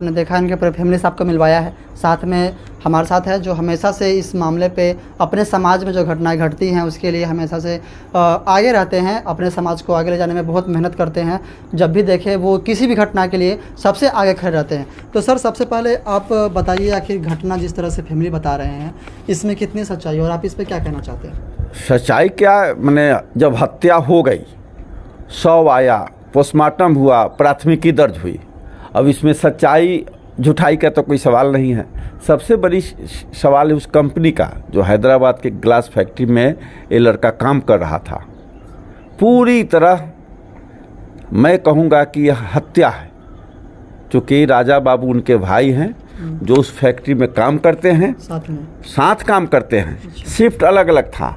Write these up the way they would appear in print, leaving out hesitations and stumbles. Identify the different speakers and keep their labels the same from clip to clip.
Speaker 1: आपने देखा इनके पूरे फैमिली से आपको मिलवाया है, साथ में हमारे साथ है जो हमेशा से इस मामले पे अपने समाज में जो घटनाएं घटती हैं उसके लिए हमेशा से आगे रहते हैं, अपने समाज को आगे ले जाने में बहुत मेहनत करते हैं। जब भी देखें वो किसी भी घटना के लिए सबसे आगे खड़े रहते हैं। तो सर सबसे पहले आप बताइए आखिर घटना जिस तरह से फैमिली बता रहे हैं इसमें कितनी सच्चाई और आप इस पर क्या कहना चाहते हैं?
Speaker 2: सच्चाई क्या, मैंने जब हत्या हो गई, शव आया, पोस्टमार्टम हुआ, प्राथमिकी दर्ज हुई, अब इसमें सच्चाई झूठाई का तो कोई सवाल नहीं है। सबसे बड़ी सवाल है उस कंपनी का जो हैदराबाद के ग्लास फैक्ट्री में ये लड़का काम कर रहा था। पूरी तरह मैं कहूँगा कि यह हत्या है, चूँकि राजा बाबू उनके भाई हैं जो उस फैक्ट्री में काम करते हैं, साथ काम करते हैं, शिफ्ट अलग अलग था।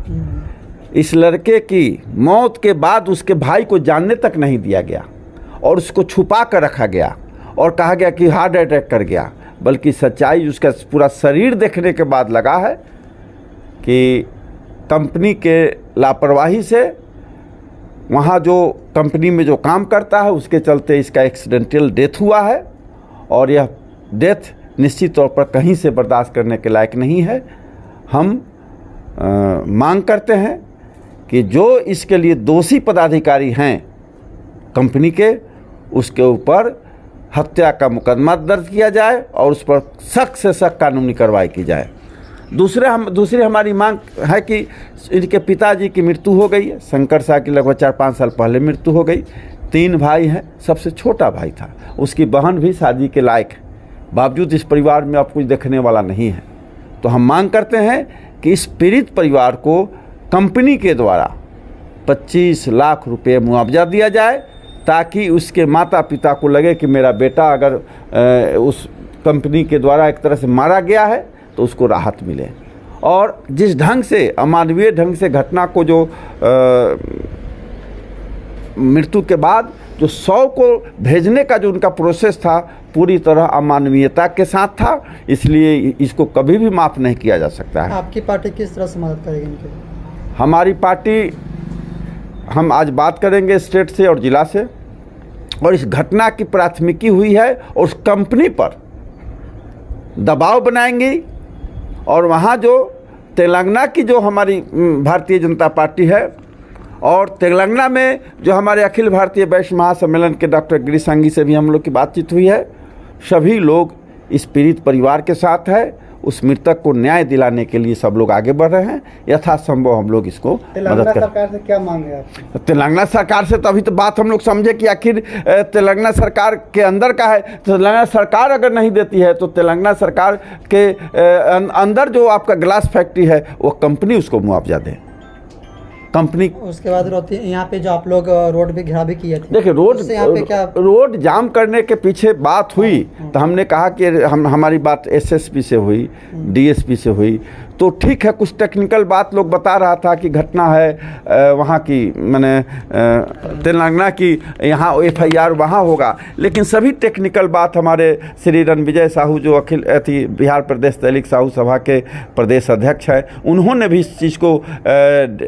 Speaker 2: इस लड़के की मौत के बाद उसके भाई को जानने तक नहीं दिया गया और उसको छुपा कर रखा गया और कहा गया कि हार्ट अटैक कर गया, बल्कि सच्चाई उसका पूरा शरीर देखने के बाद लगा है कि कंपनी के लापरवाही से, वहाँ जो कंपनी में जो काम करता है उसके चलते इसका एक्सीडेंटल डेथ हुआ है और यह डेथ निश्चित तौर पर कहीं से बर्दाश्त करने के लायक नहीं है। हम मांग करते हैं कि जो इसके लिए दोषी पदाधिकारी हैं कंपनी के, उसके ऊपर हत्या का मुकदमा दर्ज किया जाए और उस पर सख्त से सख्त कानूनी कार्रवाई की जाए। दूसरी हमारी मांग है कि इनके पिताजी की मृत्यु हो गई है, शंकर शाह की लगभग 4-5 साल पहले मृत्यु हो गई। 3 भाई हैं, सबसे छोटा भाई था, उसकी बहन भी शादी के लायक है, बावजूद इस परिवार में अब कुछ देखने वाला नहीं है। तो हम मांग करते हैं कि इस पीड़ित परिवार को कंपनी के द्वारा 25 लाख रुपए मुआवजा दिया जाए, ताकि उसके माता पिता को लगे कि मेरा बेटा अगर उस कंपनी के द्वारा एक तरह से मारा गया है तो उसको राहत मिले। और जिस ढंग से अमानवीय ढंग से घटना को जो मृत्यु के बाद जो शव को भेजने का जो उनका प्रोसेस था पूरी तरह अमानवीयता के साथ था, इसलिए इसको कभी भी माफ़ नहीं किया जा सकता है।
Speaker 1: आपकी पार्टी किस तरह से मदद करेगी इनके?
Speaker 2: हमारी पार्टी, हम आज बात करेंगे स्टेट से और ज़िला से, और इस घटना की प्राथमिकी हुई है और उस कंपनी पर दबाव बनाएंगे और वहाँ जो तेलंगाना की जो हमारी भारतीय जनता पार्टी है और तेलंगाना में जो हमारे अखिल भारतीय वैश्य महासम्मेलन के डॉक्टर गिरीश संघी से भी हम लोग की बातचीत हुई है, सभी लोग इस पीड़ित परिवार के साथ है। उस मृतक को न्याय दिलाने के लिए सब लोग आगे बढ़ रहे हैं। यथासंभव हम लोग इसको मदद करें।
Speaker 1: सरकार से क्या मांगे आप?
Speaker 2: तेलंगाना सरकार से तो अभी तो बात हम लोग समझे कि आखिर तेलंगाना सरकार के अंदर का है। तेलंगाना सरकार अगर नहीं देती है तो तेलंगाना सरकार के अंदर जो आपका ग्लास फैक्ट्री है वो कंपनी उसको मुआवजा दे। कंपनी उसके
Speaker 1: बाद यहाँ पे जो आप लोग रोड पे घेराव भी किए थे,
Speaker 2: देखिए रोड जाम करने के पीछे बात हुई तो हमने कहा कि हमारी बात एसएसपी से हुई, डीएसपी से हुई, तो ठीक है कुछ टेक्निकल बात लोग बता रहा था कि घटना है वहाँ की, मैंने तेलंगाना की, यहाँ एफआईआर वहाँ होगा, लेकिन सभी टेक्निकल बात हमारे श्री रणविजय साहू जो बिहार प्रदेश दलित साहू सभा के प्रदेश अध्यक्ष हैं, उन्होंने भी इस चीज़ को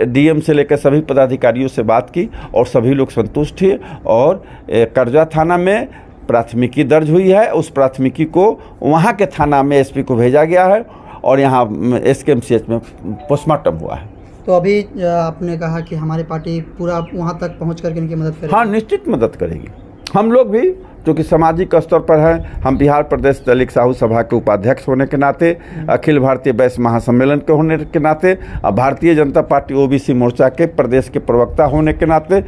Speaker 2: डीएम से लेकर सभी पदाधिकारियों से बात की और सभी लोग संतुष्ट हुए और करजा थाना में प्राथमिकी दर्ज हुई है। उस प्राथमिकी को वहाँ के थाना में एसपी को भेजा गया है और यहाँ SKMCH में पोस्टमार्टम हुआ है।
Speaker 1: तो अभी आपने कहा कि हमारी पार्टी पूरा वहाँ तक पहुँच करके इनकी मदद करेगी।
Speaker 2: हाँ, निश्चित मदद करेगी। हम लोग भी जो कि सामाजिक स्तर पर हैं, हम बिहार प्रदेश दलित साहू सभा के उपाध्यक्ष होने के नाते, अखिल भारतीय वैश्य महासम्मेलन के होने के नाते, भारतीय जनता पार्टी ओबीसी मोर्चा के प्रदेश के प्रवक्ता होने के नाते,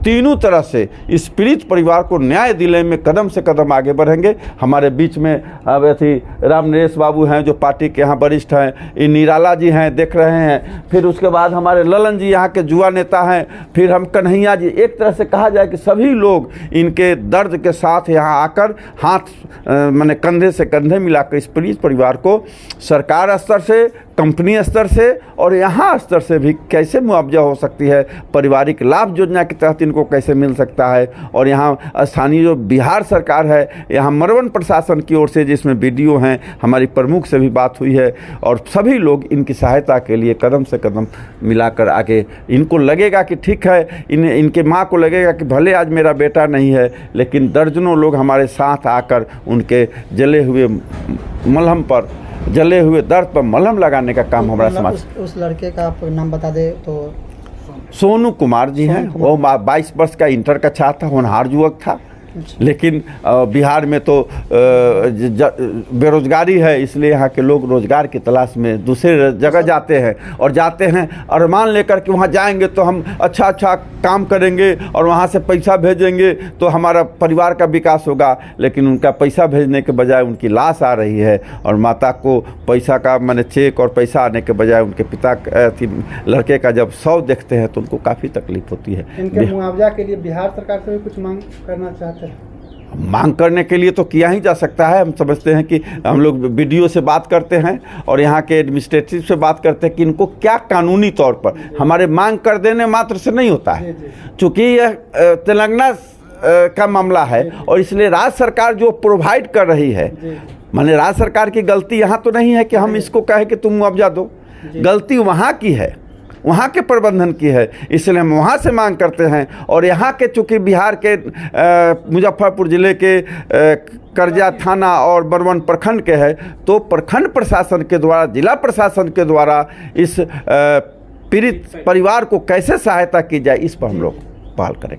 Speaker 2: तीनों तरह से इस पीड़ित परिवार को न्याय दिलाने में कदम से कदम आगे बढ़ेंगे। हमारे बीच में अब राम नरेश बाबू हैं जो पार्टी के यहाँ वरिष्ठ हैं, ये निराला जी हैं देख रहे हैं, फिर उसके बाद हमारे ललन जी यहाँ के युवा नेता हैं, फिर हम कन्हैया जी, एक तरह से कहा जाए कि सभी लोग इनके दर्द के साथ यहाँ आकर हाथ मैंने कंधे से कंधे मिलाकर इस पीड़ित परिवार को सरकार स्तर से, कंपनी स्तर से और यहाँ स्तर से भी कैसे मुआवजा हो सकती है, पारिवारिक लाभ योजना के तहत इनको कैसे मिल सकता है। और यहाँ स्थानीय जो बिहार सरकार है, यहाँ मरवन प्रशासन की ओर से जिसमें बीडीओ हैं, हमारी प्रमुख से भी बात हुई है और सभी लोग इनकी सहायता के लिए कदम से कदम मिलाकर आगे, इनको लगेगा कि ठीक है, इनके माँ को लगेगा कि भले आज मेरा बेटा नहीं है, लेकिन दर्जनों लोग हमारे साथ आकर उनके जले हुए मलहम पर, जले हुए दर्द पर मलहम लगाने का काम हमारा समाज।
Speaker 1: उस लड़के का आप नाम बता दे तो।
Speaker 2: सोनू कुमार जी हैं, वो 22 वर्ष का इंटर का छात्र था, होनहार युवक था। लेकिन बिहार में तो बेरोजगारी है, इसलिए यहाँ के लोग रोजगार की तलाश में दूसरे जगह जाते हैं और अरमान लेकर के वहाँ जाएंगे तो हम अच्छा काम करेंगे और वहाँ से पैसा भेजेंगे तो हमारा परिवार का विकास होगा। लेकिन उनका पैसा भेजने के बजाय उनकी लाश आ रही है और माता को पैसा का माने चेक और पैसा आने के बजाय उनके पिता लड़के का जब शव देखते हैं तो उनको काफ़ी तकलीफ होती है।
Speaker 1: इनके मुआवजा के लिए बिहार सरकार से भी कुछ मांग करना चाहते हैं?
Speaker 2: मांग करने के लिए तो किया ही जा सकता है। हम समझते हैं कि हम लोग बीडीओ से बात करते हैं और यहाँ के एडमिनिस्ट्रेटिव से बात करते हैं कि इनको क्या कानूनी तौर पर, हमारे मांग कर देने मात्र से नहीं होता है, चूँकि यह तेलंगाना का मामला है और इसलिए राज्य सरकार जो प्रोवाइड कर रही है, माने राज्य सरकार की गलती यहाँ तो नहीं है कि हम इसको कहें कि तुम मुआवजा दो, गलती वहाँ की है, वहाँ के प्रबंधन की है, इसलिए हम वहाँ से मांग करते हैं। और यहाँ के चूँकि बिहार के मुजफ्फरपुर ज़िले के करजा थाना और बरवन प्रखंड के है, तो प्रखंड प्रशासन के द्वारा, जिला प्रशासन के द्वारा इस पीड़ित परिवार को कैसे सहायता की जाए, इस पर हम लोग पहल करेंगे।